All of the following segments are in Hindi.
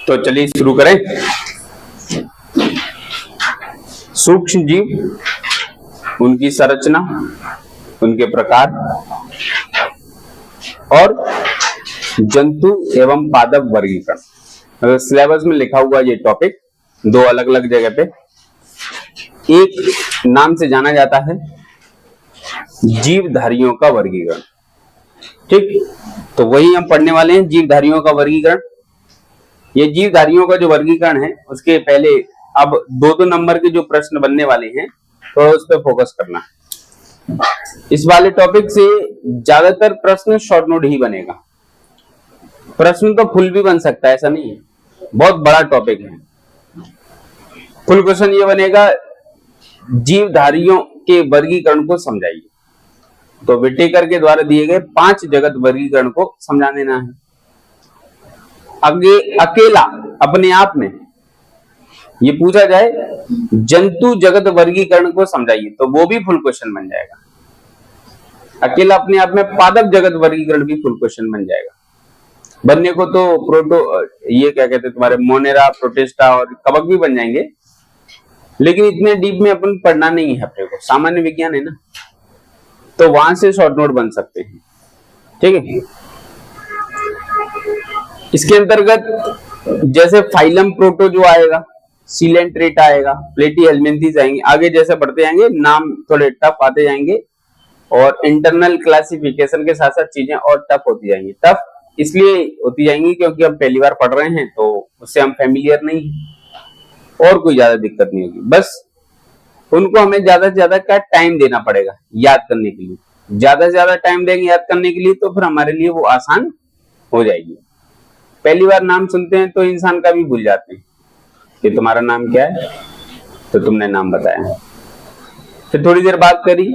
तो चलिए शुरू करें। सूक्ष्म जीव, उनकी संरचना, उनके प्रकार और जंतु एवं पादप वर्गीकरण। सिलेबस में लिखा हुआ ये टॉपिक दो अलग अलग जगह पे एक नाम से जाना जाता है, जीवधारियों का वर्गीकरण। ठीक, तो वही हम पढ़ने वाले हैं, जीवधारियों का वर्गीकरण। ये जीवधारियों का जो वर्गीकरण है उसके पहले अब दो नंबर के जो प्रश्न बनने वाले हैं तो उस पर फोकस करना है। इस वाले टॉपिक से ज्यादातर प्रश्न शॉर्ट नोट ही बनेगा। प्रश्न तो फुल भी बन सकता है, ऐसा नहीं है, बहुत बड़ा टॉपिक है। फुल क्वेश्चन ये बनेगा, जीवधारियों के वर्गीकरण को समझाइए। तो विटेकर के द्वारा दिए गए 5 जगत वर्गीकरण को समझा देना है। आगे अकेला अपने आप में ये पूछा जाए जंतु जगत वर्गीकरण को समझाइए तो वो भी फुल क्वेश्चन बन जाएगा। अकेला अपने आप में पादप जगत वर्गीकरण भी फुल क्वेश्चन बन जाएगा। बनने को तो ये क्या कहते हैं तुम्हारे मोनेरा, प्रोटिस्टा और कवक भी बन जाएंगे, लेकिन इतने डीप में अपन पढ़ना नहीं है अपने को, सामान्य विज्ञान है ना, तो वहां से शॉर्ट नोट बन सकते हैं। ठीक है, इसके अंतर्गत जैसे फाइलम प्रोटो जो आएगा, सीलेंट्रेट आएगा, प्लेटीहेल्मिन्थेस आएंगे, आगे जैसे बढ़ते जाएंगे नाम थोड़े टफ आते जाएंगे और इंटरनल क्लासिफिकेशन के साथ साथ चीजें और टफ होती जाएंगी। टफ इसलिए होती जाएंगी क्योंकि हम पहली बार पढ़ रहे हैं तो उससे हम फेमिलियर नहीं हैं और कोई ज्यादा दिक्कत नहीं होगी। बस उनको हमें ज्यादा से ज्यादा क्या टाइम देना पड़ेगा याद करने के लिए। ज्यादा से ज्यादा टाइम देंगे याद करने के लिए तो फिर हमारे लिए वो आसान हो जाएगी। पहली बार नाम सुनते हैं तो इंसान का भी भूल जाते हैं कि तुम्हारा नाम क्या है, तो तुमने नाम बताया, फिर थोड़ी देर बात करी,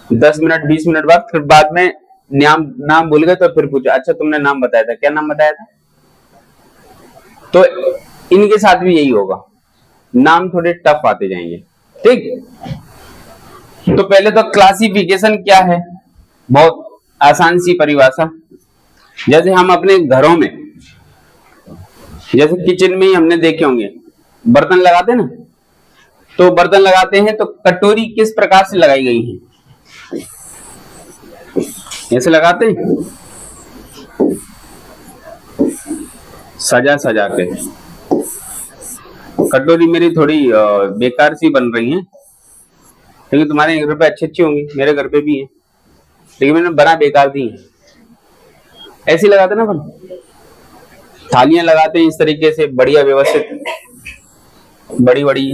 10 मिनट 20 मिनट बाद, फिर बाद में नाम भूल गए तो फिर पूछा अच्छा तुमने नाम बताया था, क्या नाम बताया था। तो इनके साथ भी यही होगा, नाम थोड़े टफ आते जाएंगे। ठीक, तो पहले तो क्लासिफिकेशन क्या है, बहुत आसान सी परिभाषा। जैसे हम अपने घरों में, जैसे किचन में ही हमने देखे होंगे बर्तन लगाते ना, तो बर्तन लगाते हैं तो कटोरी किस प्रकार से लगाई गई है, ऐसे लगाते हैं सजा सजा के। कटोरी मेरी थोड़ी बेकार सी बन रही है, लेकिन तुम्हारे घर पे अच्छी अच्छी होंगी, मेरे घर पे भी है, लेकिन मैंने बना बेकार दी है। ऐसे लगाते ना अपन, थालियां लगाते हैं इस तरीके से बढ़िया व्यवस्थित, बड़ी बड़ी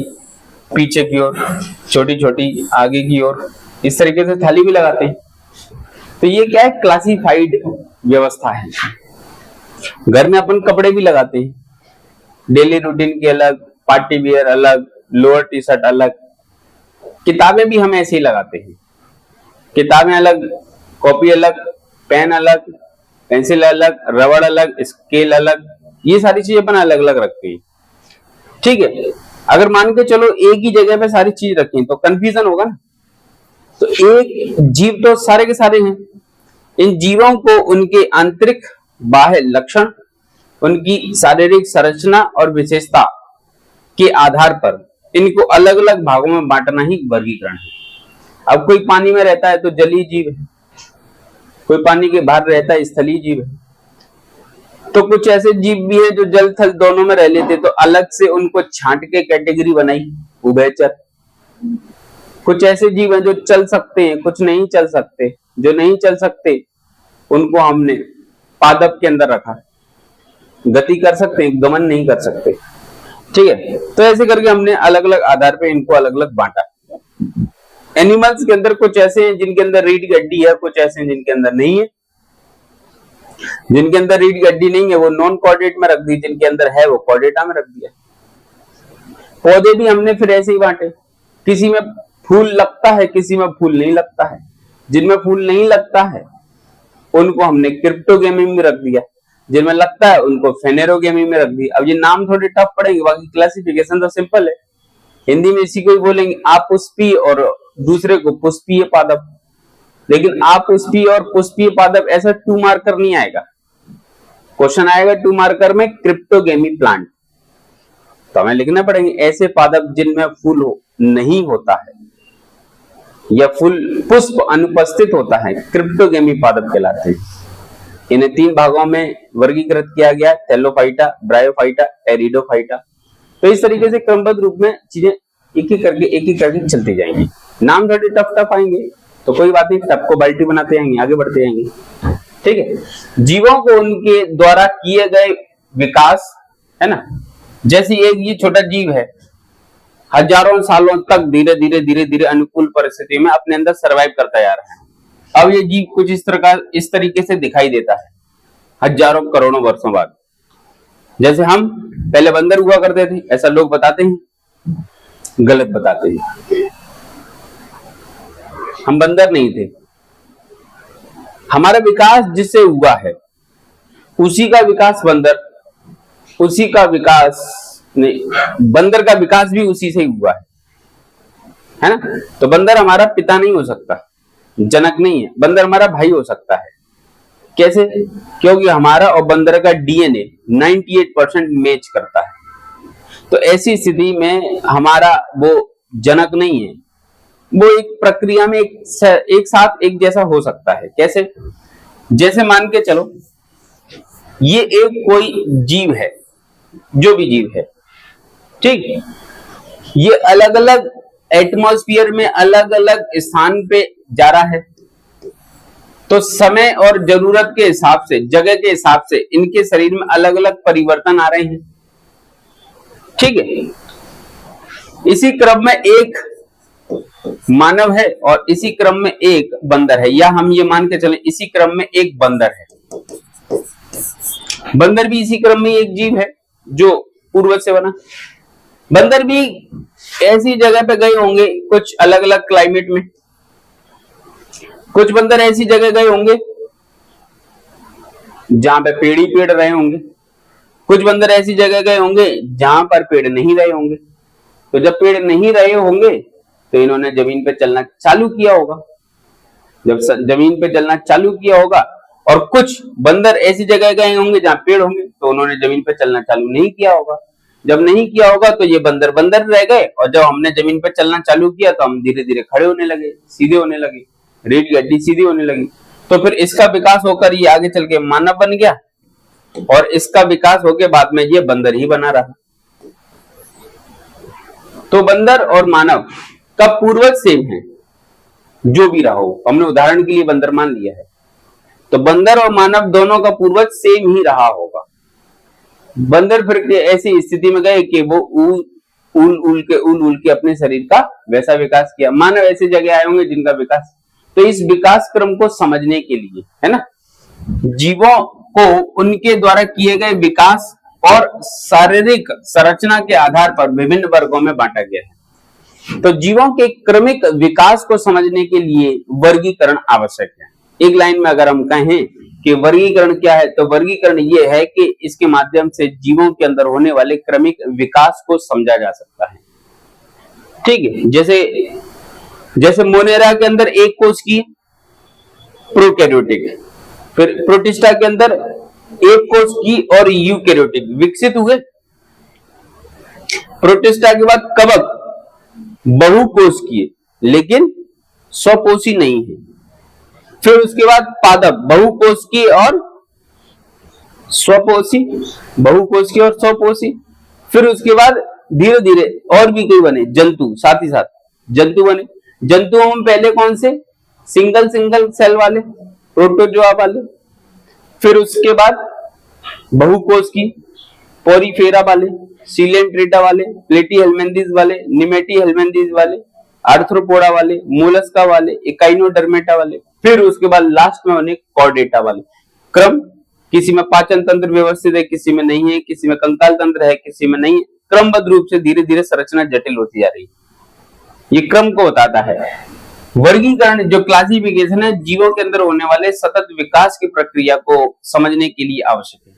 पीछे की ओर, छोटी छोटी आगे की ओर, इस तरीके से थाली भी लगाते हैं। तो ये क्या है, क्लासिफाइड व्यवस्था है। घर में अपन कपड़े भी लगाते हैं, डेली रूटीन के अलग, पार्टी वियर अलग, लोअर टी शर्ट अलग। किताबें भी हम ऐसे ही लगाते हैं, किताबें अलग, कॉपी अलग, पेन अलग, पेंसिल अलग, रबड़ अलग, स्केल अलग, ये सारी चीजें अपन अलग अलग रखते हैं। ठीक है, अगर मान के चलो एक ही जगह पे सारी चीज रखें तो कंफ्यूजन होगा ना। तो एक जीव तो सारे के सारे हैं, इन जीवों को उनके आंतरिक बाह्य लक्षण, उनकी शारीरिक संरचना और विशेषता के आधार पर इनको अलग अलग भागों में बांटना ही वर्गीकरण है। अब कोई पानी में रहता है तो जलीय जीव है, कोई पानी के बाहर रहता है स्थलीय जीव है। तो कुछ ऐसे जीव भी हैं जो जल थल दोनों में रह लेते, तो अलग से उनको छांट के कैटेगरी बनाई, उभयचर। कुछ ऐसे जीव हैं जो चल सकते हैं, कुछ नहीं चल सकते, जो नहीं चल सकते उनको हमने पादप के अंदर रखा, गति कर सकते हैं, गमन नहीं कर सकते। ठीक है, तो ऐसे करके हमने अलग अलग आधार पे इनको अलग अलग बांटा। एनिमल्स के अंदर कुछ ऐसे हैं जिनके अंदर रीढ़ की हड्डी है, कुछ ऐसे हैं जिनके अंदर नहीं है। जिनके अंदर रीढ़ की हड्डी नहीं है वो नॉन कॉर्डेट में रख दी, जिनके अंदर है वो कॉर्डेटा में रख दिया। पौधे भी हमने फिर ऐसे ही बांटे, किसी में फूल लगता है, किसी में फूल नहीं लगता है। जिनमें फूल नहीं लगता है उनको हमने क्रिप्टोगेमी में रख दिया, जिनमें लगता है उनको फेनेरोगेमी में रख दिया। अब ये नाम थोड़े टफ पड़ेंगे, बाकी क्लासिफिकेशन तो सिंपल है। हिंदी में इसी को ही बोलेंगे अपुष्पीय और दूसरे को पुष्पीय पादप। लेकिन अपुष्पीय और पुष्पीय पादप ऐसा 2 मार्कर नहीं आएगा, क्वेश्चन आएगा 2 मार्कर में क्रिप्टोगेमी प्लांट, तो हमें लिखना पड़ेंगे ऐसे पादप जिनमें फूल नहीं होता है या फूल पुष्प अनुपस्थित होता है, क्रिप्टोगेमी पादप कहलाते हैं। इन्हें 3 भागों में वर्गीकृत किया गया, थैलोफाइटा, ब्रायोफाइटा, एरिडोफाइटा। तो इस तरीके से क्रमबद्ध रूप में चीजें एक ही करके चलती जाएंगी। नाम थोड़ी टफ आएंगे तो कोई बात नहीं, टफ को बाल्टी बनाते जाएंगे, आगे बढ़ते जाएंगे। ठीक है, जीवों को उनके द्वारा किए गए विकास, है ना, जैसे एक ये छोटा जीव है, हजारों सालों तक धीरे धीरे अनुकूल परिस्थितियों में अपने अंदर सरवाइव करता जा रहा है। अब ये जीव कुछ इस तरीके से दिखाई देता है हजारों करोड़ों वर्षों बाद। जैसे हम पहले बंदर हुआ करते थे, ऐसा लोग बताते हैं, गलत बताते हैं। हम बंदर नहीं थे, हमारा विकास जिससे हुआ है उसी का विकास बंदर का विकास भी उसी से ही हुआ है ना। तो बंदर हमारा पिता नहीं हो सकता, जनक नहीं है, बंदर हमारा भाई हो सकता है। कैसे? क्योंकि हमारा और बंदर का डीएनए 98% मैच करता है। तो ऐसी स्थिति में हमारा वो जनक नहीं है, वो एक प्रक्रिया में एक साथ एक जैसा हो सकता है। कैसे? जैसे मान के चलो ये एक कोई जीव है, जो भी जीव है, ठीक, ये अलग अलग एटमॉस्फेयर में अलग अलग स्थान पे जा रहा है, तो समय और जरूरत के हिसाब से, जगह के हिसाब से इनके शरीर में अलग अलग परिवर्तन आ रहे हैं। ठीक है, इसी क्रम में एक मानव है और इसी क्रम में एक बंदर है, या हम ये मान के चलें इसी क्रम में एक बंदर है। बंदर भी इसी क्रम में एक जीव है जो पूर्वज से बना। बंदर भी ऐसी जगह पे गए होंगे, कुछ अलग अलग क्लाइमेट में। कुछ बंदर ऐसी जगह गए होंगे जहां पे पेड़ ही पेड़ रहे होंगे, कुछ बंदर ऐसी जगह गए होंगे जहां पर पेड़ नहीं रहे होंगे। तो जब पेड़ नहीं रहे होंगे तो इन्होंने जमीन पे चलना चालू किया होगा। जब जमीन पे चलना चालू किया होगा, और कुछ बंदर ऐसी जगह गए होंगे जहां पेड़ होंगे, तो उन्होंने जमीन पे चलना चालू नहीं किया होगा। जब नहीं किया होगा तो ये बंदर बंदर रह गए, और जब हमने जमीन पे चलना चालू किया तो हम धीरे धीरे खड़े होने लगे, सीधे होने लगे, रीढ़ की हड्डी सीधी होने लगी। तो फिर इसका विकास होकर ये आगे चल के मानव बन गया, और इसका विकास होके बाद में ये बंदर ही बना रहा। तो बंदर और मानव का पूर्वज सेम है, जो भी रहा हो। हमने उदाहरण के लिए बंदर मान लिया है, तो बंदर और मानव दोनों का पूर्वज सेम ही रहा होगा। बंदर फिर ऐसी स्थिति में गए कि वो ऊल के अपने शरीर का वैसा विकास किया। मानव ऐसी जगह आए होंगे जिनका विकास, तो इस विकास क्रम को समझने के लिए, है ना, जीवों को उनके द्वारा किए गए विकास और शारीरिक संरचना के आधार पर विभिन्न वर्गों में बांटा गया है। तो जीवों के क्रमिक विकास को समझने के लिए वर्गीकरण आवश्यक है। एक लाइन में अगर हम कहें कि वर्गीकरण क्या है, तो वर्गीकरण ये है कि इसके माध्यम से जीवों के अंदर होने वाले क्रमिक विकास को समझा जा सकता है। ठीक है, जैसे मोनेरा के अंदर एक कोश की प्रोकैरियोटिक, फिर प्रोटिस्टा के अंदर एक कोश की और यूकैरियोटिक विकसित हुए। प्रोटिस्टा के बाद कवक बहुकोश किए, लेकिन स्वपोषी नहीं है। फिर उसके बाद पादप बहुकोश की और स्वपोषी, बहुकोश की और स्वपोषी। फिर उसके बाद धीरे धीरे और भी कई बने, जंतु, साथ ही साथ जंतु बने। जंतुओं में पहले कौन से? सिंगल सेल वाले, प्रोटोजोआ वाले। फिर उसके बाद बहुकोश की, पोरीफेरा वाले, सीलेंट्रेटा वाले, प्लेटीहेल्मिन्थेस वाले, निमेटीहेल्मिन्थेस वाले, आर्थ्रोपोडा वाले, मोलस्का वाले, एकाइनोडर्मेटा वाले। फिर उसके बाद लास्ट में होने कॉर्डेटा वाले। क्रम, किसी में पाचन तंत्र व्यवस्थित है, किसी में नहीं है, किसी में कंकाल तंत्र है, किसी में नहीं है। क्रमबद्ध रूप से धीरे धीरे संरचना जटिल होती जा रही है। ये क्रम को बताता है। वर्गीकरण जो क्लासिफिकेशन है, जीवों के अंदर होने वाले सतत विकास की प्रक्रिया को समझने के लिए आवश्यक है।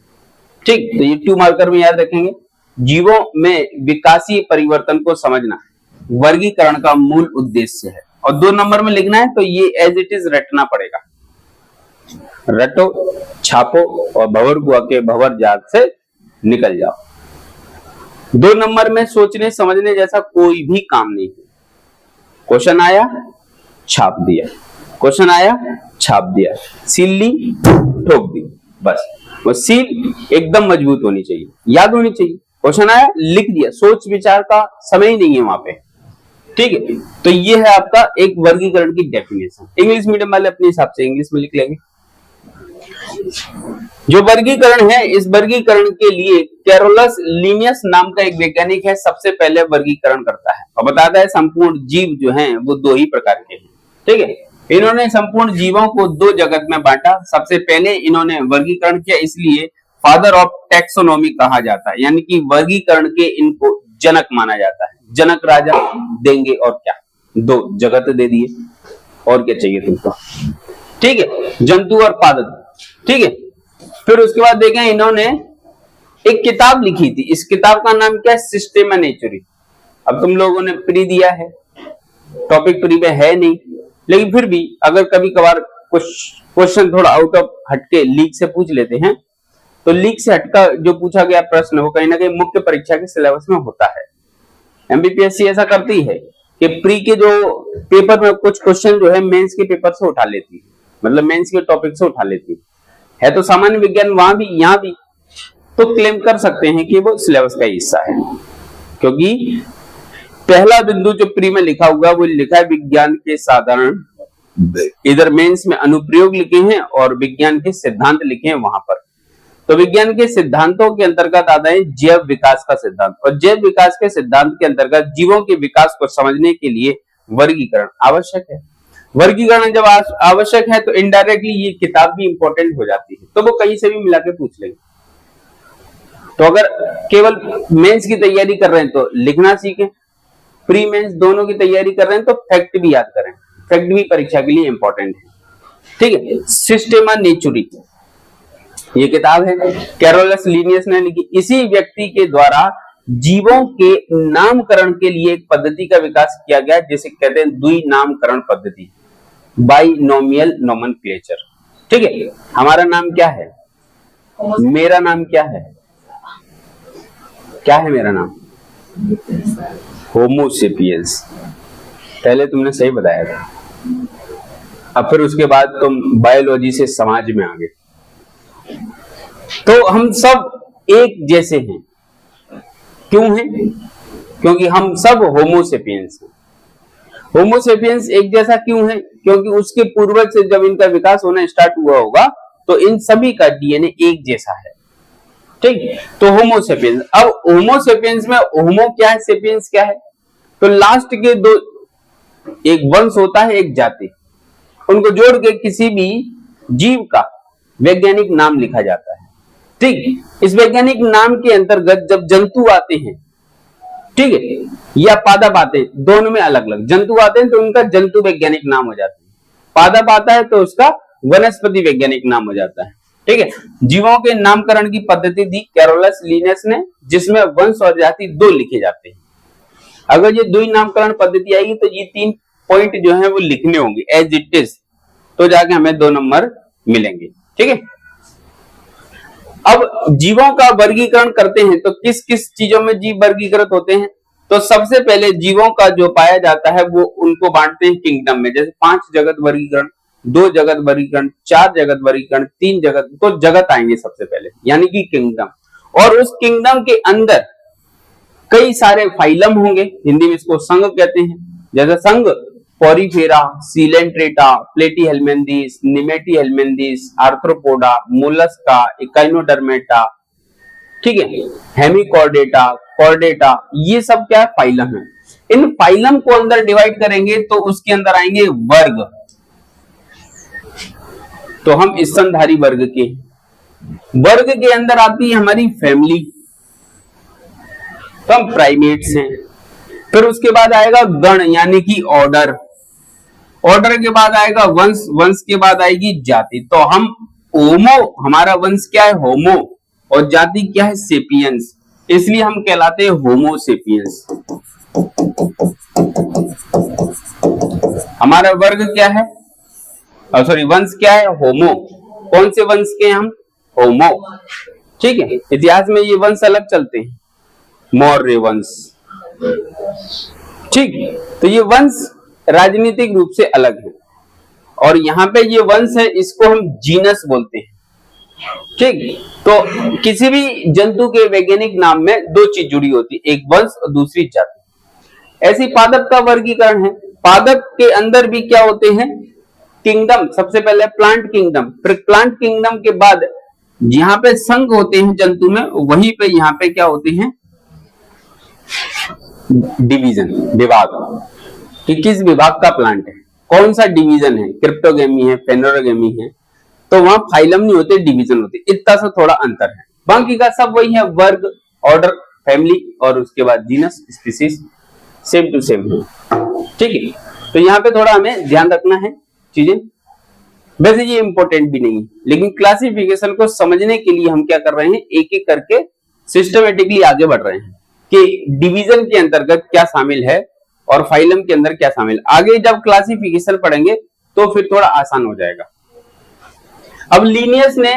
ठीक, तो ये 2 मार्कर में याद रखेंगे। जीवों में विकासीय परिवर्तन को समझना वर्गीकरण का मूल उद्देश्य है। और 2 नंबर में लिखना है तो ये एज इट इज रटना पड़ेगा। रटो, छापो और भंवर बुआ के भंवर जात से निकल जाओ। 2 नंबर में सोचने समझने जैसा कोई भी काम नहीं है। क्वेश्चन आया, छाप दिया, क्वेश्चन आया, छाप दिया, सील ली, ठोक दी, बस। वो सील एकदम मजबूत होनी चाहिए, याद होनी चाहिए। क्वेश्चन आया, लिख दिया, सोच विचार का समय ही नहीं है वहां पे, ठीक है। तो ये है आपका एक वर्गीकरण की डेफिनेशन। इंग्लिश मीडियम वाले अपने हिसाब से इंग्लिश में लिख लेंगे। जो वर्गीकरण है, इस वर्गीकरण के लिए कैरोलस लीनियस नाम का एक वैज्ञानिक है, सबसे पहले वर्गीकरण करता है और बताता है संपूर्ण जीव जो हैं वो 2 ही प्रकार के हैं, ठीक है। इन्होंने संपूर्ण जीवों को 2 जगत में बांटा। सबसे पहले इन्होंने वर्गीकरण किया, इसलिए फादर ऑफ टैक्सोनॉमी कहा जाता है, यानी कि वर्गीकरण के इनको जनक माना जाता है। जनक राजा देंगे और क्या, 2 जगत दे दिए, और क्या चाहिए तुमको, ठीक है। जंतु और पादप, ठीक है। फिर उसके बाद देखें, इन्होंने एक किताब लिखी थी, इस किताब का नाम क्या है, सिस्टेमा नेचुरी। अब तुम लोगों ने प्री दिया है, टॉपिक प्री में है नहीं, लेकिन फिर भी अगर कभी कभार कुछ क्वेश्चन थोड़ा आउट ऑफ हटके लीक से पूछ लेते हैं, तो लीक से हटका जो पूछा गया प्रश्न वो कहीं ना कहीं मुख्य परीक्षा के सिलेबस में होता है। एमबीपीएससी ऐसा करती है कि प्री के जो पेपर में कुछ क्वेश्चन जो है मेंस के पेपर से उठा लेती है, मतलब मेंस के टॉपिक से उठा लेती है। तो सामान्य विज्ञान वहां भी यहाँ भी, तो क्लेम कर सकते हैं कि वो सिलेबस का हिस्सा है, क्योंकि पहला बिंदु जो प्री में लिखा हुआ वो लिखा है विज्ञान के साधारण, इधर मेंस में अनुप्रयोग लिखे हैं और विज्ञान के सिद्धांत लिखे हैं वहां पर। तो विज्ञान के सिद्धांतों के अंतर्गत आता है जैव विकास का सिद्धांत, और जैव विकास के सिद्धांत के अंतर्गत जीवों के विकास को समझने के लिए वर्गीकरण आवश्यक है। वर्गीकरण जब आवश्यक है तो इनडायरेक्टली ये किताब भी इंपॉर्टेंट हो जाती है, तो वो कहीं से भी मिला के पूछ लेंगे। तो अगर केवल मेंस की तैयारी कर रहे हैं तो लिखना सीखें, प्री मेंस दोनों की तैयारी कर रहे हैं तो फैक्ट भी याद करें, फैक्ट भी परीक्षा के लिए इंपॉर्टेंट है, ठीक है। सिस्टेमा नेचुरी ये किताब है, कैरोलस लीनियस ने लिखी। इसी व्यक्ति के द्वारा जीवों के नामकरण के लिए एक पद्धति का विकास किया गया जिसे कहते हैं द्विनामकरण पद्धति, बाइनोमियल नोमेनक्लेचर, ठीक है। हमारा नाम क्या है, मेरा नाम क्या है, क्या है मेरा नाम, होमोसेपियंस। पहले तुमने सही बताया था, अब फिर उसके बाद तुम बायोलॉजी से समाज में आ गए। तो हम सब एक जैसे हैं, क्यों हैं, क्योंकि हम सब होमोसेपियंस हैं। होमोसेपियंस एक जैसा क्यों है, क्योंकि उसके पूर्वज से जब इनका विकास होना स्टार्ट हुआ होगा तो इन सभी का डीएनए एक जैसा है, ठीक। तो होमोसेपियंस, अब होमोसेपियंस में होमो क्या है, सेपियंस क्या है, तो लास्ट के 2, एक वंश होता है एक जाति, उनको जोड़ के किसी भी जीव का वैज्ञानिक नाम लिखा जाता है, ठीक। इस वैज्ञानिक नाम के अंतर्गत जब जंतु आते हैं, ठीक है, या पादप आते हैं, दोनों में अलग अलग, जंतु आते हैं तो उनका जंतु वैज्ञानिक नाम हो जाता है, पादप आता है तो उसका वनस्पति वैज्ञानिक नाम हो जाता है, ठीक है। जीवों के नामकरण की पद्धति दी कैरोलस लीनियस ने, जिसमें वंश और जाति 2 लिखे जाते हैं। अगर ये 2 नामकरण पद्धति आएगी तो ये 3 पॉइंट जो है वो लिखने होंगे एज इट इज, तो जाके हमें 2 नंबर मिलेंगे, ठीक है। अब जीवों का वर्गीकरण करते हैं तो किस किस चीजों में जीव वर्गीकृत होते हैं, तो सबसे पहले जीवों का जो पाया जाता है वो उनको बांटते हैं किंगडम में, जैसे 5 जगत वर्गीकरण, 2 जगत वर्गीकरण, 4 जगत वर्गीकरण, 3 जगत, तो जगत आएंगे सबसे पहले, यानी कि किंगडम। और उस किंगडम के अंदर कई सारे फाइलम होंगे, हिंदी में इसको संघ कहते हैं, जैसे संघ Porifera, Coelenterata, Platyhelminthes, Nemathelminthes, Arthropoda, Mollusca, Echinodermata, ठीक है, हेमिकॉर्डेटा, कॉर्डेटा, ये सब क्या है, फाइलम है। इन फाइलम को अंदर डिवाइड करेंगे तो उसके अंदर आएंगे वर्ग, तो हम स्तनधारी वर्ग के, वर्ग के अंदर आती है हमारी फैमिली, तो हम प्राइमेट्स हैं। फिर उसके बाद आएगा गण यानी कि ऑर्डर, ऑर्डर के बाद आएगा वंश, वंश के बाद आएगी जाति, तो हम होमो, हमारा वंश क्या है होमो, और जाति क्या है सेपियंस, इसलिए हम कहलाते हैं होमोसेपियंस। हमारा वर्ग क्या है, सॉरी वंश क्या है होमो, कौन से वंश के हम? होमो। ठीक है, इतिहास में ये वंश अलग चलते हैं, मौर्य वंश। ठीक, तो ये वंश राजनीतिक रूप से अलग है, और यहाँ पे ये वंश है, इसको हम जीनस बोलते हैं। ठीक, तो किसी भी जंतु के वैज्ञानिक नाम में दो चीज जुड़ी होती है, एक वंश और दूसरी जाति। ऐसी पादप का वर्गीकरण है। पादप के अंदर भी क्या होते हैं? किंगडम। सबसे पहले प्लांट किंगडम, फिर प्लांट किंगडम के बाद यहाँ पे संघ होते हैं जंतु में, वहीं पे यहाँ पे क्या होते हैं? डिवीजन, विभाग, कि किस विभाग का प्लांट है, कौन सा डिवीजन है, क्रिप्टोगेमी है, फेनोरोगेमी है, तो वहां फाइलम नहीं होते, डिवीजन होते। इतना सा थोड़ा अंतर है, बाकी का सब वही है, वर्ग, ऑर्डर, फैमिली और उसके बाद genus, species, same to same है। ठीक है, तो यहाँ पे थोड़ा हमें ध्यान रखना है चीजें। वैसे ये इंपॉर्टेंट भी नहीं है, लेकिन क्लासिफिकेशन को समझने के लिए हम क्या कर रहे हैं, एक एक करके सिस्टमेटिकली आगे बढ़ रहे हैं कि डिवीजन के अंतर्गत क्या शामिल है और फाइलम के अंदर क्या शामिल। आगे जब क्लासिफिकेशन पढ़ेंगे तो फिर थोड़ा आसान हो जाएगा। अब लीनियस ने,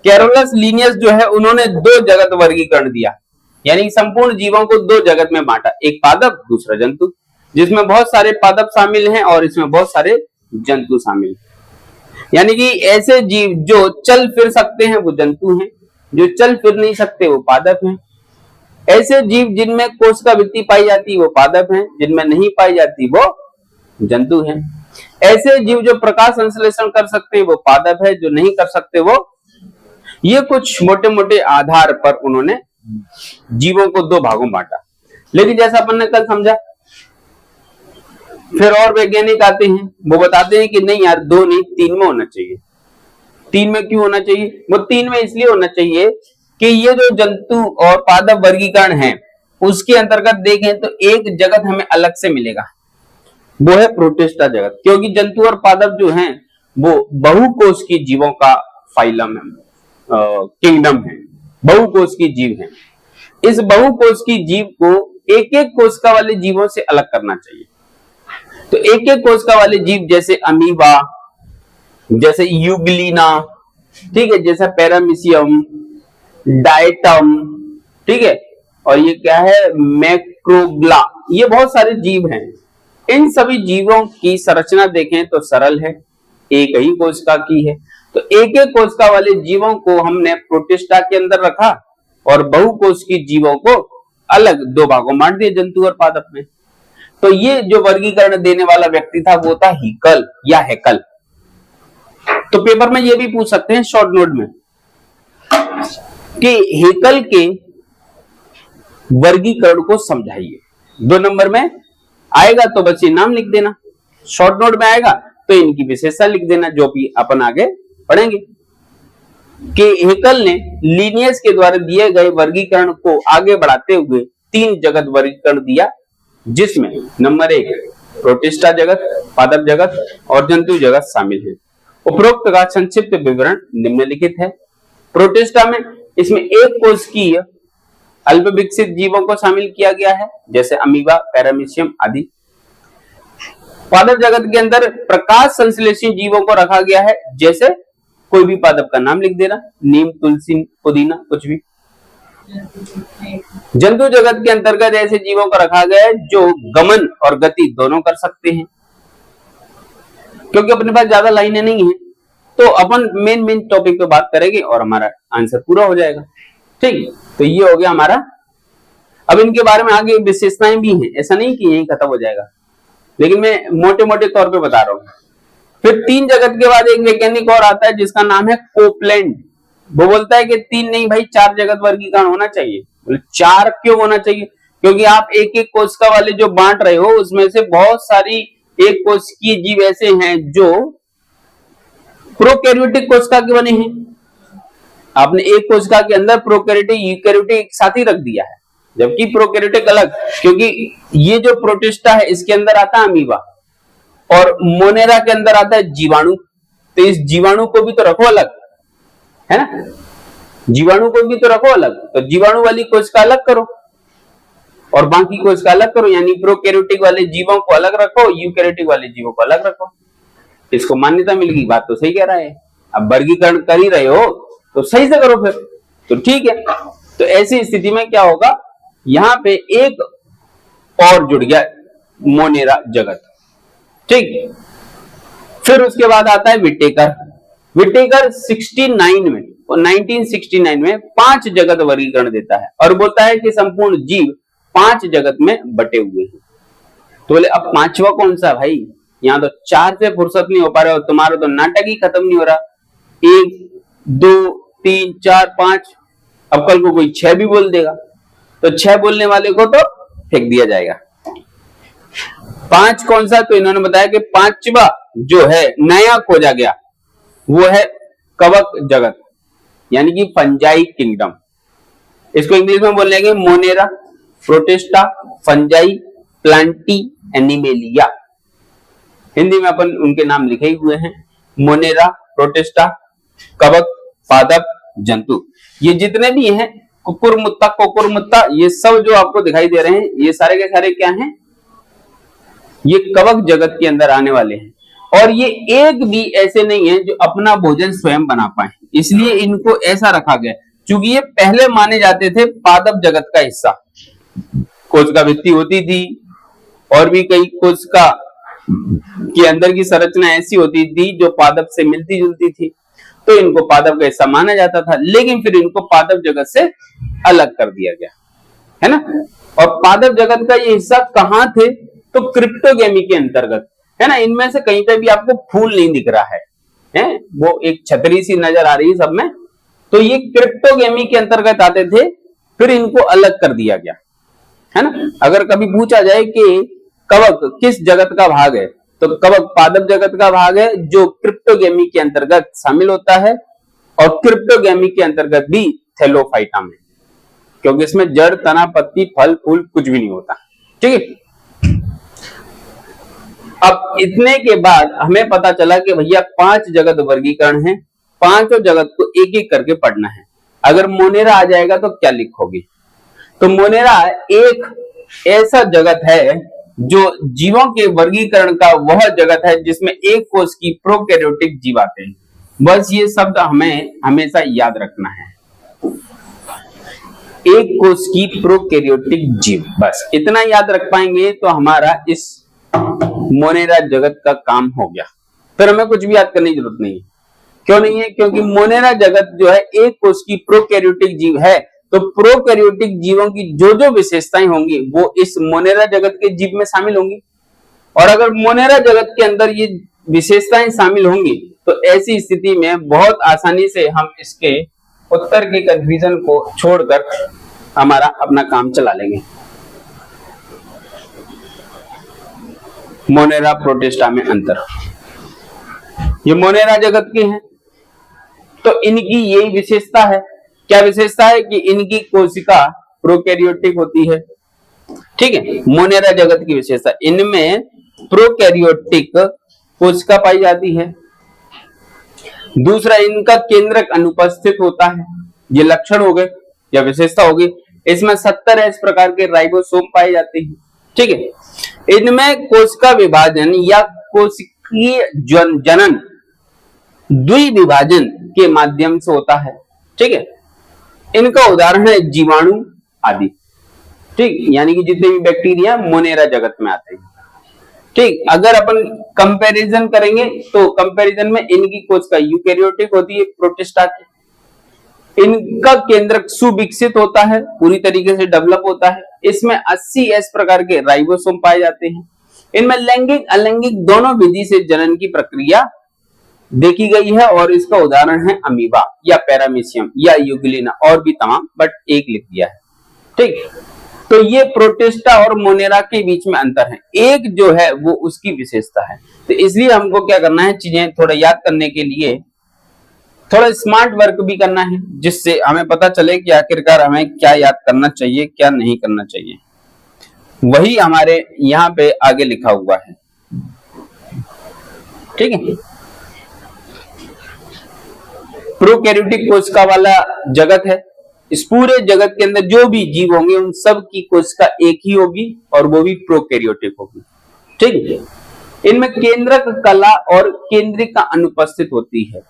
कैरोलस लीनियस जो है, उन्होंने दो जगत वर्गीकरण दिया, यानी संपूर्ण जीवों को दो जगत में बांटा, एक पादप, दूसरा जंतु, जिसमें बहुत सारे पादप शामिल हैं और इसमें बहुत सारे जंतु शामिल हैं। यानी कि ऐसे जीव जो चल फिर सकते हैं वो जंतु हैं, जो चल फिर नहीं सकते वो पादप हैं। ऐसे जीव जिनमें कोशिकावृत्ति पाई जाती वो पादप हैं, जिनमें नहीं पाई जाती वो जंतु हैं। ऐसे जीव जो प्रकाश संश्लेषण कर सकते हैं वो पादप है, जो नहीं कर सकते वो। ये कुछ मोटे मोटे आधार पर उन्होंने जीवों को दो भागों में बांटा। लेकिन जैसा अपन ने कल समझा, फिर और वैज्ञानिक आते हैं, वो बताते हैं कि नहीं यार, दो नहीं, तीन में होना चाहिए। तीन में क्यों होना चाहिए? वो तीन में इसलिए होना चाहिए कि ये जो जंतु और पादप वर्गीकरण है, उसके अंतर्गत देखें तो एक जगत हमें अलग से मिलेगा, वो है प्रोटिस्टा जगत। क्योंकि जंतु और पादप जो हैं वो बहुकोश की जीवों का फाइलम है, किंगडम है, बहुकोश की जीव है। इस बहुकोश की जीव को एक एक कोशिका वाले जीवों से अलग करना चाहिए। तो एक एक कोशिका वाले जीव जैसे अमीबा, जैसे यूग्लिना, ठीक है, जैसा पैरामीशियम, डायटम, ठीक है, और ये क्या है, मैक्रोग्ला, ये बहुत सारे जीव हैं। इन सभी जीवों की संरचना देखें तो सरल है, एक ही कोशिका की है। तो एक एक कोशिका वाले जीवों को हमने प्रोटिस्टा के अंदर रखा और बहुकोश की जीवों को अलग दो भागों में बांट दिया, जंतु और पादप में। तो ये जो वर्गीकरण देने वाला व्यक्ति था वो था हीकल या हैकल। तो पेपर में ये भी पूछ सकते हैं शॉर्ट नोट में कि हैकल के वर्गीकरण को समझाइए। 2 नंबर में आएगा तो बस ये नाम लिख देना, शॉर्ट नोट में आएगा तो इनकी विशेषता लिख देना, जो भी अपन आगे पढ़ेंगे। कि हैकल ने लीनियस के द्वारा दिए गए वर्गीकरण को आगे बढ़ाते हुए 3 जगत वर्गीकरण दिया, जिसमें नंबर 1 प्रोटिस्टा जगत, पादप जगत और जंतु जगत शामिल है। उपरोक्त का संक्षिप्त विवरण निम्नलिखित है। प्रोटिस्टा में इसमें एक कोशिकीय अल्प विकसित जीवों को शामिल किया गया है, जैसे अमीबा, पैरामीशियम आदि। पादप जगत के अंदर प्रकाश संश्लेषी जीवों को रखा गया है, जैसे कोई भी पादप का नाम लिख देना, नीम, तुलसी, पुदीना, कुछ भी। जंतु जगत के अंतर्गत ऐसे जीवों को रखा गया है जो गमन और गति दोनों कर सकते हैं। क्योंकि अपने पास ज्यादा लाइनें नहीं है तो अपन मेन टॉपिक पे बात करेंगे और हमारा आंसर पूरा हो जाएगा। ठीक, तो ये हो गया हमारा। अब इनके बारे में आगे विशेषताएं भी हैं, ऐसा नहीं कि यही खत्म हो जाएगा, लेकिन मैं मोटे मोटे तौर पे बता रहा हूं। फिर 3 जगत के बाद एक वैज्ञानिक और आता है जिसका नाम है कोपलैंड। वो बोलता है कि 3 नहीं भाई, 4 जगत वर्गीकरण होना चाहिए। बोले 4 क्यों होना चाहिए? क्योंकि आप एक एक कोशिका वाले जो बांट रहे हो उसमें से बहुत सारी एक कोशिकीय जीव ऐसे हैं जो प्रोकैरियोटिक कोशिका के बने हैं। आपने एक कोशिका के अंदर प्रोकैरियोटिक, यूकैरियोटिक एक साथ ही रख दिया है, जबकि प्रोकैरियोटिक अलग। क्योंकि ये जो प्रोटिस्टा है इसके अंदर आता है अमीबा और मोनेरा के अंदर आता है जीवाणु। तो इस जीवाणु को भी तो रखो अलग, है ना, जीवाणु को भी तो रखो अलग। तो जीवाणु वाली कोशिका अलग करो और बाकी कोशिका अलग करो, यानी प्रोकैरियोटिक वाले जीवों को अलग रखो, यूकैरियोटिक वाले जीवों को अलग रखो। इसको मान्यता मिल गई, बात तो सही कह रहा है। अब वर्गीकरण कर ही रहे हो तो सही से करो फिर, तो ठीक है। तो ऐसी स्थिति में क्या होगा, यहां पे एक और जुड़ गया मोनेरा जगत, ठीक। फिर उसके बाद आता है विटेकर। विटेकर 69 में और 1969 में 5 जगत वर्गीकरण देता है और बोलता है कि संपूर्ण जीव 5 जगत में बटे हुए हैं। तो बोले अब पांचवा कौन सा भाई, यहाँ तो 4 से फुर्सत नहीं हो पा रहा, तुम्हारा तो नाटक ही खत्म नहीं हो रहा। 1 2 3 4 5, अब कल को कोई 6 भी बोल देगा तो 6 बोलने वाले को तो फेंक दिया जाएगा। 5 कौन सा, तो इन्होंने बताया कि 5वां जो है नया खोजा गया वो है कवक जगत, यानी कि फंजाई किंगडम। इसको इंग्लिश में बोल लेंगे Monera, protista, fungi, Plantae, animalia. Hindi में अपन उनके नाम लिखे ही हुए हैं, मोनेरा, प्रोटिस्टा, कवक, पादप, जंतु। ये जितने भी हैं, कुकुरमुत्ता, कोकुरमुत्ता, ये सब जो आपको दिखाई दे रहे हैं, ये सारे के सारे क्या हैं, ये कवक जगत के अंदर आने वाले हैं। और ये एक भी ऐसे नहीं है जो अपना भोजन स्वयं बना पाए, इसलिए इनको ऐसा रखा गया क्योंकि ये पहले माने जाते थे पादप जगत का हिस्सा। कोशिका भित्ति होती थी और भी कई कोशिका के अंदर की संरचना ऐसी होती थी जो पादप से मिलती जुलती थी, तो इनको पादप का हिस्सा माना जाता था। लेकिन फिर इनको पादप जगत से अलग कर दिया गया, है ना। और पादप जगत का ये हिस्सा कहां थे, तो क्रिप्टोगेमी के अंतर्गत, है ना। इनमें से कहीं पे भी आपको फूल नहीं दिख रहा है, वो एक छतरी सी नजर आ रही है सब में, तो ये क्रिप्टोगेमी के अंतर्गत आते थे, फिर इनको अलग कर दिया गया, है ना। अगर कभी पूछा जाए कि कवक किस जगत का भाग है, तो कवक पादप जगत का भाग है जो क्रिप्टोगेमी के अंतर्गत शामिल होता है, और क्रिप्टोगेमी के अंतर्गत भी थैलोफाइटा में, क्योंकि इसमें जड़, तना, पत्ती, फल, फूल कुछ भी नहीं होता, ठीक है। अब इतने के बाद हमें पता चला कि भैया 5 जगत वर्गीकरण है, 5 जगत को एक एक करके पढ़ना है। अगर मोनेरा आ जाएगा तो क्या लिखोगे, तो मोनेरा एक ऐसा जगत है जो जीवों के वर्गीकरण का वह जगत है जिसमें एक कोष की प्रोकैरियोटिक जीव आते हैं। बस ये शब्द हमें हमेशा याद रखना है, एक कोष की प्रोकैरियोटिक जीव, बस इतना याद रख पाएंगे तो हमारा इस मोनेरा जगत का काम हो गया। फिर हमें कुछ भी याद करने की जरूरत नहीं है। क्यों नहीं है, क्योंकि मोनेरा जगत जो है एक कोष की प्रोकैरियोटिक जीव है, तो प्रोकैरियोटिक जीवों की जो जो विशेषताएं होंगी वो इस मोनेरा जगत के जीव में शामिल होंगी। और अगर मोनेरा जगत के अंदर ये विशेषताएं शामिल होंगी तो ऐसी स्थिति में बहुत आसानी से हम इसके उत्तर के कंफ्यूजन को छोड़कर हमारा अपना काम चला लेंगे। मोनेरा प्रोटिस्टा में अंतर, ये मोनेरा जगत के हैं तो इनकी यही विशेषता है। क्या विशेषता है कि इनकी कोशिका प्रोकैरियोटिक होती है, ठीक है। मोनेरा जगत की विशेषता, इनमें प्रोकैरियोटिक कोशिका पाई जाती है। दूसरा, इनका केंद्रक अनुपस्थित होता है, ये लक्षण हो गए या विशेषता होगी। इसमें 70 प्रकार के राइबोसोम पाए जाते हैं, ठीक है। इनमें कोशिका विभाजन या कोशिकीय जनन द्विविभाजन के माध्यम से होता है, ठीक है। इनका उदाहरण है जीवाणु आदि, ठीक, यानी कि जितने भी बैक्टीरिया मोनेरा जगत में आते हैं, ठीक। अगर अपन कंपैरिजन करेंगे तो कंपैरिजन में इनकी कोशिका यूकैरियोटिक होती है प्रोटिस्टा की, इनका केंद्रक सुविकसित होता है, पूरी तरीके से डेवलप होता है। इसमें 80 प्रकार के राइबोसोम पाए जाते हैं। इनमें लैंगिक अलैंगिक दोनों विधि से जनन की प्रक्रिया देखी गई है और इसका उदाहरण है अमीबा या पैरामीशियम या यूग्लिना और भी तमाम, बट एक लिख दिया है, ठीक। तो ये प्रोटिस्टा और मोनेरा के बीच में अंतर है, एक जो है वो उसकी विशेषता है। तो इसलिए हमको क्या करना है, चीजें थोड़ा याद करने के लिए थोड़ा स्मार्ट वर्क भी करना है, जिससे हमें पता चले कि आखिरकार हमें क्या याद करना चाहिए, क्या नहीं करना चाहिए। वही हमारे यहाँ पे आगे लिखा हुआ है, ठीक है। प्रोकैरियोटिक कोशिका वाला जगत है। इस पूरे जगत के अंदर जो भी जीव होंगे उन सब की कोशिका एक ही होगी और वो भी प्रोकैरियोटिक होगी, ठीक है। इनमें केंद्रक कला और केंद्रिका अनुपस्थित होती है।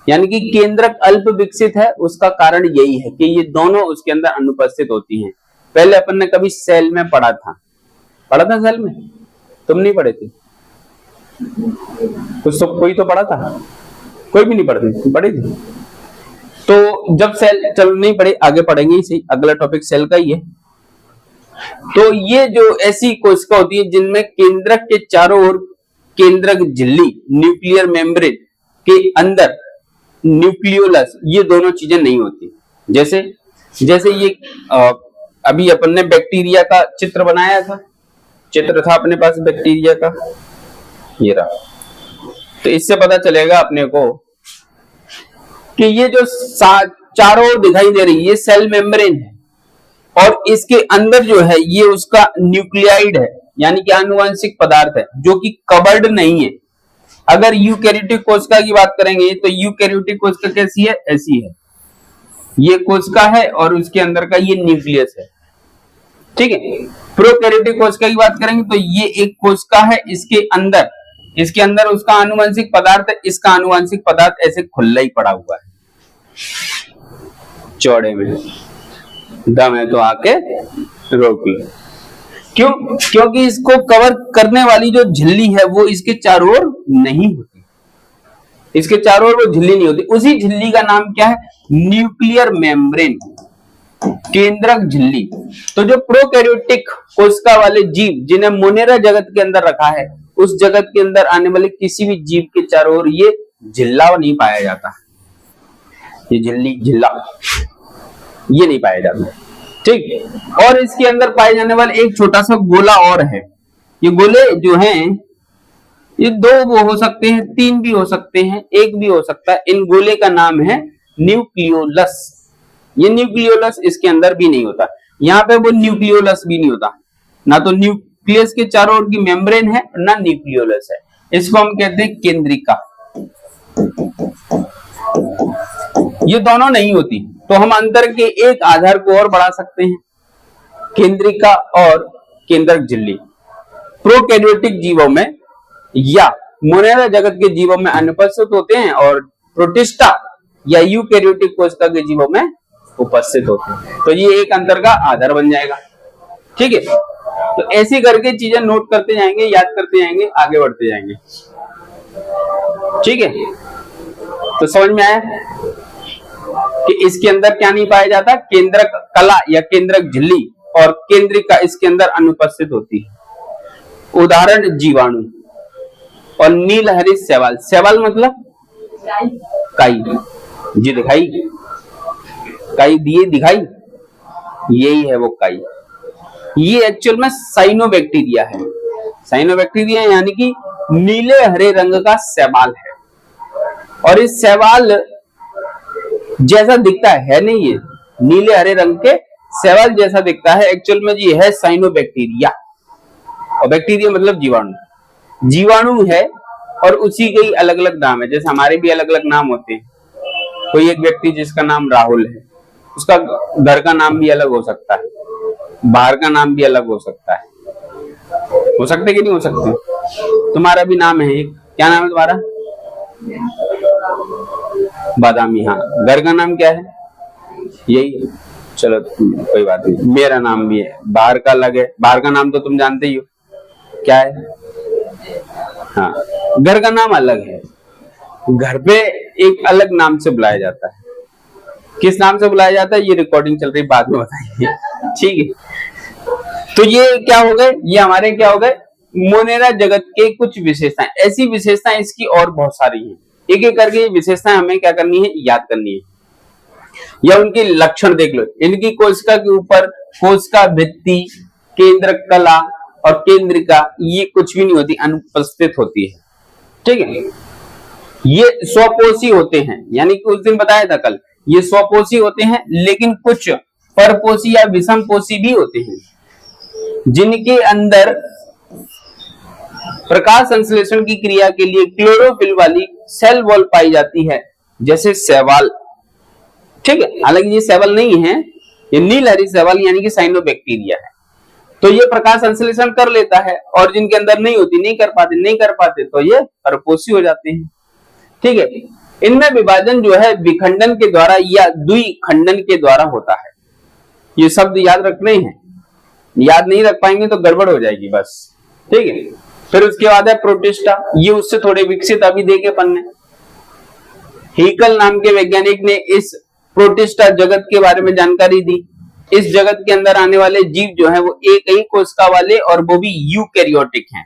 यानी कि केंद्रक अल्प विकसित है, उसका कारण यही है कि ये दोनों उसके अंदर अनुपस्थित होती हैं। पहले अपन ने कभी सेल में पढ़ा था सेल में? तुम नहीं पढ़े थे? कुछ तो कोई तो पढ़ा था, कोई भी नहीं पढ़े थे। तो जब सेल, चलो नहीं पढ़े, आगे पढ़ेंगे इसे, अगला टॉपिक सेल का ही है। तो ये जो ऐसी कोशिका होती है जिनमें केंद्रक के चारों ओर केंद्रक झिल्ली, न्यूक्लियर मेम्ब्रेन के अंदर न्यूक्लियोलस, ये दोनों चीजें नहीं होती। जैसे ये अभी अपन ने बैक्टीरिया का चित्र बनाया था, चित्र था अपने पास बैक्टीरिया का, ये रहा। तो इससे पता चलेगा अपने को कि ये जो चारों ओर दिखाई दे रही है, ये सेल मेम्ब्रेन है, और इसके अंदर जो है ये उसका न्यूक्लियाइड है, यानी कि आनुवंशिक पदार्थ है, जो कि कवर्ड नहीं है। अगर यूकैरियोटिक कोशिका की बात करेंगे तो यूकैरियोटिक कोशिका कैसी है? ऐसी है, ये कोशिका है और उसके अंदर का ये न्यूक्लियस है, ठीक है। प्रोकैरियोटिक कोशिका की बात करेंगे तो ये एक कोशिका है, इसके अंदर उसका आनुवंशिक पदार्थ है, इसका आनुवंशिक पदार्थ ऐसे खुला ही पड़ा हुआ है, चौड़े में, दम है तो आके रोक लो। क्यों? क्योंकि इसको कवर करने वाली जो झिल्ली है वो इसके चारों ओर नहीं होती, इसके चारों ओर वो झिल्ली नहीं होती। उसी झिल्ली का नाम क्या है? न्यूक्लियर मेम्ब्रेन, केंद्रक झिल्ली। तो जो प्रोकैरियोटिक कोशिका वाले जीव जिन्हें मोनेरा जगत के अंदर रखा है, उस जगत के अंदर आने वाले किसी भी जीव के चारों ओर ये झिल्ला नहीं पाया जाता, ये झिल्ला ये नहीं पाया जाता, ठीक। और इसके अंदर पाए जाने वाले एक छोटा सा गोला और है। ये गोले जो हैं ये दो वो हो सकते हैं, तीन भी हो सकते हैं, एक भी हो सकता है। इन गोले का नाम है न्यूक्लियोलस। ये न्यूक्लियोलस इसके अंदर भी नहीं होता, यहाँ पे वो न्यूक्लियोलस भी नहीं होता, ना तो न्यूक्लियस के चारों ओर की मेम्ब्रेन है, ना न्यूक्लियोलस है। इसको हम कहते हैं केंद्रिका। ये दोनों नहीं होती, तो हम अंतर के एक आधार को और बढ़ा सकते हैं, केंद्रिका और केंद्रक झिल्ली। प्रोकैरियोटिक जीवों में या मोनेरा जगत के जीवों में अनुपस्थित होते हैं, और प्रोटिस्टा या यूकैरियोटिक कोशिका के जीवों में उपस्थित होते हैं। तो ये एक अंतर का आधार बन जाएगा, ठीक है। तो ऐसी करके चीजें नोट करते जाएंगे, याद करते जाएंगे, आगे बढ़ते जाएंगे, ठीक है। तो समझ में आया कि इसके अंदर क्या नहीं पाया जाता? केंद्रक कला या केंद्रक झिल्ली, और केंद्रिका इसके अंदर अनुपस्थित होती है। उदाहरण जीवाणु और नीलहरी शैवाल। शैवाल मतलब काई, जी दिखाई, काई दिए दिखाई, यही है वो काई। ये एक्चुअल में साइनोबैक्टीरिया है, साइनोबैक्टीरिया यानी कि नीले हरे रंग का शैवाल है। और इस शैवाल जैसा दिखता है नहीं, ये नीले हरे रंग के शैवाल जैसा दिखता है, एक्चुअल में ये है साइनोबैक्टीरिया। और बैक्टीरिया मतलब जीवाणु, जीवाणु है, और उसी के ही अलग अलग नाम है। जैसे हमारे भी अलग अलग नाम होते हैं। कोई एक व्यक्ति जिसका नाम राहुल है, उसका घर का नाम भी अलग हो सकता है, बाहर का नाम भी अलग हो सकता है, हो सकते कि नहीं हो सकते? तुम्हारा भी नाम है एक, क्या नाम है तुम्हारा? बादामी। हाँ, घर का नाम क्या है? यही, चलो कोई बात नहीं। मेरा नाम भी है, बाहर का अलग है, बाहर का नाम तो तुम जानते ही हो क्या है। हाँ, घर का नाम अलग है, घर पे एक अलग नाम से बुलाया जाता है। किस नाम से बुलाया जाता है ये रिकॉर्डिंग चल रही, बाद में बताइए, ठीक है। तो ये क्या हो गए? ये हमारे क्या हो गए? मोनेरा जगत के कुछ विशेषताएं। ऐसी विशेषताएं इसकी और बहुत सारी हैं, एक एक करके विशेषताएं हमें क्या करनी है? याद करनी है, या उनके लक्षण देख लो। इनकी कोशिका के ऊपर कोशिका भित्ति, केंद्रक कला और केंद्रिका ये कुछ भी नहीं होती, अनुपस्थित होती है, ठीक है। ये स्वपोषी होते हैं, यानी कि उस दिन बताया था कल, ये स्वपोषी होते हैं, लेकिन कुछ परपोषी या विषमपोषी भी होते हैं, जिनके अंदर प्रकाश संश्लेषण की क्रिया के लिए क्लोरोफिल वाली सेल वॉल पाई जाती है, जैसे शैवाल, ठीक है। हालांकि ये शैवाल नहीं है, ये नीलहरी शैवाल यानी कि साइनोबैक्टीरिया है। तो ये प्रकाश संश्लेषण कर लेता है, और जिनके अंदर नहीं होती, नहीं कर पाते, तो ये परपोषी हो जाते हैं, ठीक है। इनमें विभाजन जो है विखंडन के द्वारा या द्विखंडन के द्वारा होता है। ये शब्द याद रखने हैं, याद नहीं रख पाएंगे तो गड़बड़ हो जाएगी बस, ठीक है। फिर उसके बाद है प्रोटिस्टा, ये उससे थोड़े विकसित अभी देखे पन्ने। हीकल नाम के वैज्ञानिक ने इस प्रोटिस्टा जगत के बारे में जानकारी दी। इस जगत के अंदर आने वाले जीव जो है वो एक ही कोशिका वाले और वो भी यूकैरियोटिक हैं।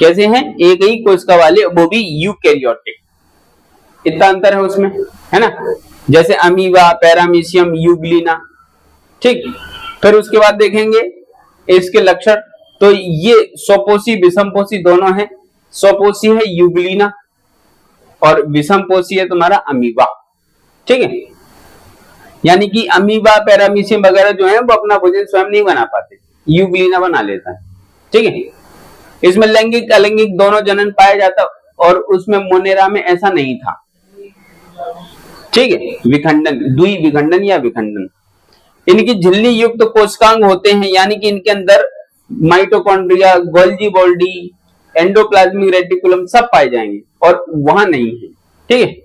कैसे हैं? एक ही कोशिका वाले, वो भी यूकैरियोटिक। इतना अंतर है उसमें, है ना, जैसे अमीबा, पैरामीशियम, यूग्लिना, ठीक। फिर उसके बाद देखेंगे इसके लक्षण, तो ये स्वपोषी विषमपोषी दोनों हैं। स्वपोषी है यूग्लिना और विषमपोषी है तुम्हारा अमीबा, ठीक है। यानी कि अमीबा, पैरामीशियम वगैरह जो है वो अपना भोजन स्वयं नहीं बना पाते, यूग्लिना बना लेता है, ठीक है। इसमें लैंगिक अलैंगिक दोनों जनन पाया जाता और उसमें मोनेरा में ऐसा नहीं था, ठीक है। विखंडन, द्विविखंडन या विखंडन। इनकी झिल्ली युक्त कोशिकांग होते हैं, यानी कि इनके अंदर mitochondria, Golgi body, endoplasmic reticulum सब पाए जाएंगे और वहां नहीं है, ठीक है।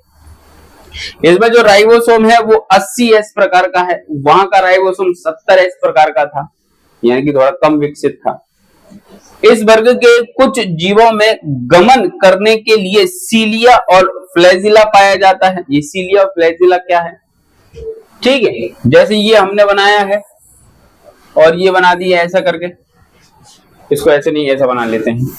इसमें जो राइबोसोम है वो 80S प्रकार का है, वहां का राइबोसोम 70S प्रकार का था, यानी कि थोड़ा कम विकसित था। इस वर्ग के कुछ जीवों में गमन करने के लिए सीलिया और फ्लैजिला पाया जाता है। ये सीलिया और फ्लैजिला क्या है? ठीक है, जैसे ये हमने बनाया है और ये बना दिया ऐसा करके, इसको ऐसे नहीं ऐसा बना लेते हैं।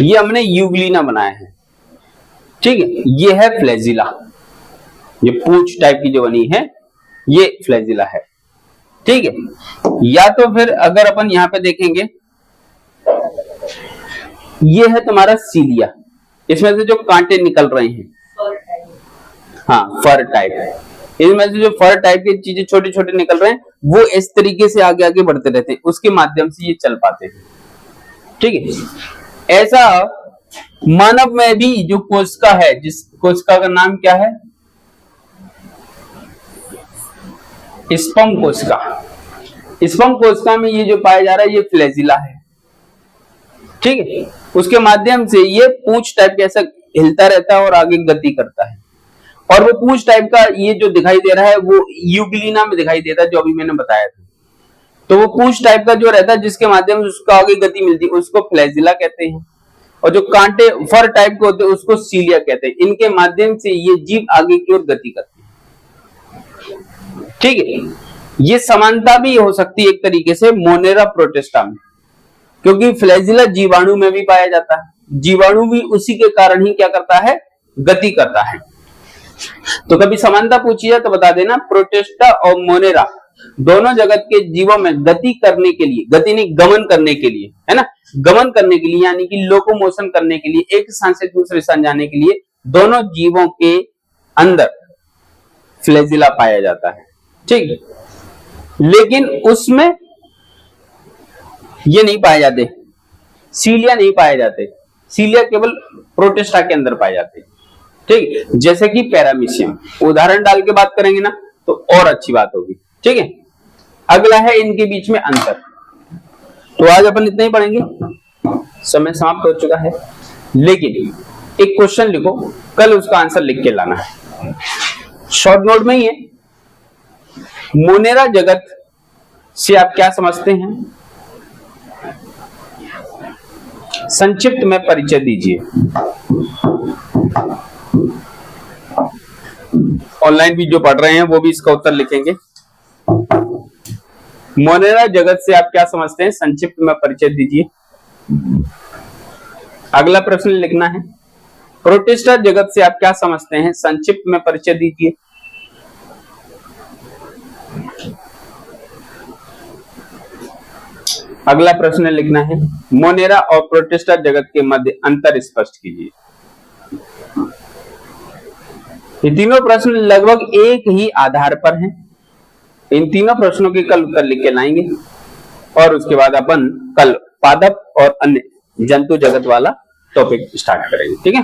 ये हमने यूग्लिना बनाया है, ठीक है। ये है फ्लैजिला, ये पूंछ टाइप की जो बनी है ये फ्लैजिला है, ठीक है। या तो फिर अगर अपन यहां पे देखेंगे, ये है तुम्हारा सीलिया, इसमें से जो कांटे निकल रहे हैं, हाँ फर टाइप, इसमें से जो फर टाइप की चीजें छोटे छोटे निकल रहे हैं वो इस तरीके से आगे आगे बढ़ते रहते हैं, उसके माध्यम से ये चल पाते हैं, ठीक है। ऐसा मानव में भी जो कोशिका है, जिस कोशिका का नाम क्या है, स्पर्म कोशिका, स्पर्म कोशिका में ये जो पाया जा रहा है ये फ्लैजिला है, ठीक है। उसके माध्यम से ये पूंछ टाइप कैसा हिलता रहता है और आगे गति करता है, और वो पूंछ टाइप का ये जो दिखाई दे रहा है वो यूग्लिना में दिखाई देता है, जो अभी मैंने बताया था। तो वो पूंछ टाइप का जो रहता है जिसके माध्यम से उसको आगे गति मिलती है उसको फ्लैजिला कहते हैं, और जो कांटे फर टाइप के होते हैं उसको सीलिया कहते हैं। इनके माध्यम से ये जीव आगे की ओर गति करते हैं, ठीक है। ये समानता भी हो सकती है एक तरीके से मोनेरा प्रोटिस्टा में, क्योंकि फ्लैजिला जीवाणु में भी पाया जाता है, जीवाणु भी उसी के कारण ही क्या करता है, गति करता है। तो कभी समानता पूछी है तो बता देना, प्रोटिस्टा और मोनेरा दोनों जगत के जीवों में गति करने के लिए, गति नहीं गमन करने के लिए, है ना, गमन करने के लिए यानी कि लोकोमोशन करने के लिए, एक स्थान से दूसरे स्थान जाने के लिए दोनों जीवों के अंदर फ्लैजिला पाया जाता है, ठीक है। लेकिन उसमें ये नहीं पाए जाते, सीलिया नहीं पाए जाते, सीलिया केवल प्रोटिस्टा के अंदर पाए जाते, ठीक। जैसे कि पैरामीशियम, उदाहरण डाल के बात करेंगे ना तो और अच्छी बात होगी, ठीक है। अगला है इनके बीच में अंतर। तो आज अपन इतना ही पढ़ेंगे, समय समाप्त हो चुका है, लेकिन एक क्वेश्चन लिखो, कल उसका आंसर लिख के लाना है, शॉर्ट नोट में ही है। मोनेरा जगत से आप क्या समझते हैं, संक्षिप्त में परिचय दीजिए। ऑनलाइन भी जो पढ़ रहे हैं वो भी इसका उत्तर लिखेंगे। मोनेरा जगत से आप क्या समझते हैं, संक्षिप्त में परिचय दीजिए। अगला प्रश्न लिखना है, प्रोटिस्टा जगत से आप क्या समझते हैं, संक्षिप्त में परिचय दीजिए। अगला प्रश्न लिखना है, मोनेरा और प्रोटिस्टा जगत के मध्य अंतर स्पष्ट कीजिए। ये तीनों प्रश्न लगभग एक ही आधार पर हैं। इन तीनों प्रश्नों के कल उत्तर लिख के लाएंगे और उसके बाद अपन कल पादप और अन्य जंतु जगत वाला टॉपिक स्टार्ट करेंगे, ठीक है।